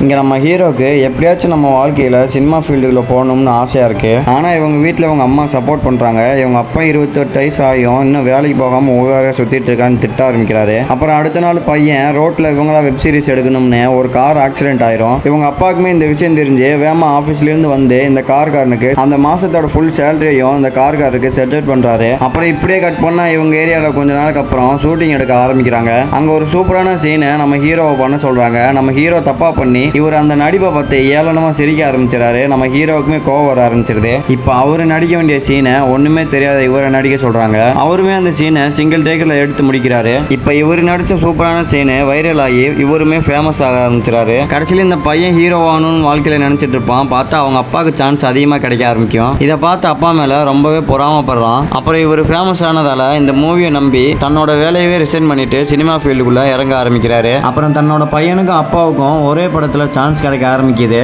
இங்கே நம்ம ஹீரோக்கு எப்படியாச்சும் நம்ம வாழ்க்கையில் சினிமா ஃபீல்டுக்குள்ளே போகணும்னு ஆசையாக இருக்குது. ஆனால் இவங்க வீட்டில் இவங்க அம்மா சப்போர்ட் பண்ணுறாங்க. இவங்க அப்பா 28 வயசு ஆகியும் இன்னும் வேலைக்கு போகாமல் ஊராக சுற்றிட்டு இருக்கான்னு திட்ட ஆரம்பிக்கிறாரு. அப்புறம் அடுத்த நாள் பையன் ரோட்டில் இவங்களா வெப் சீரிஸ் எடுக்கணும்னு ஒரு கார் ஆக்சிடென்ட் ஆயிரும். இவங்க அப்பாவுக்குமே இந்த விஷயம் தெரிஞ்சு வேமா ஆஃபீஸ்லேருந்து வந்து இந்த காருக்காரனுக்கு அந்த மாதத்தோட ஃபுல் சேலரியும் இந்த காருக்காருக்கு செட்டில் பண்ணுறாரு. அப்புறம் இப்படியே கட் பண்ணால் இவங்க ஏரியாவில் கொஞ்ச நாளுக்கு அப்புறம் ஷூட்டிங் எடுக்க ஆரம்பிக்கிறாங்க. அங்கே ஒரு சூப்பரான சீனை நம்ம ஹீரோவை பண்ண சொல்கிறாங்க. நம்ம ஹீரோ தப்பாக பண்ணி இவர் அந்த நடிப்பை பார்த்து ஏளனமாக சிரிக்க ஆரம்பிச்சிடாரு. நம்ம ஹீரோவுக்குமே கோவம் வர ஆரம்பிச்சிருது. இப்போ அவரு நடிக்க வேண்டிய சீனை ஒன்றுமே தெரியாத இவரை நடிக்க சொல்கிறாங்க. அவருமே அந்த சீனை சிங்கிள் டேக்கில் எடுத்து முடிக்கிறாரு. இப்போ இவர் நடித்த சூப்பரான சீனு வைரல் ஆகி இவருமே ஃபேமஸ் ஆக ஆரம்பிச்சிடாரு. கடைசியில் இந்த பையன் ஹீரோ ஆகணும்னு வாழ்க்கையில் நினச்சிட்டு இருப்பான். பார்த்தா அவங்க அப்பாவுக்கு சான்ஸ் அதிகமாக கிடைக்க ஆரம்பிக்கும். இதை பார்த்து அப்பா மேலே ரொம்பவே பொறாமப்படுறான். அப்புறம் இவர் ஃபேமஸ் ஆனதால் இந்த மூவியை நம்பி தன்னோட வேலையவே ரிசைன் பண்ணிட்டு சினிமா ஃபீல்டுக்குள்ளே இறங்க ஆரம்பிக்கிறாரு. அப்புறம் தன்னோட பையனுக்கும் அப்பாவுக்கும் ஒரே படத்தில் சான்ஸ் கிடைக்க ஆரம்பிக்குது.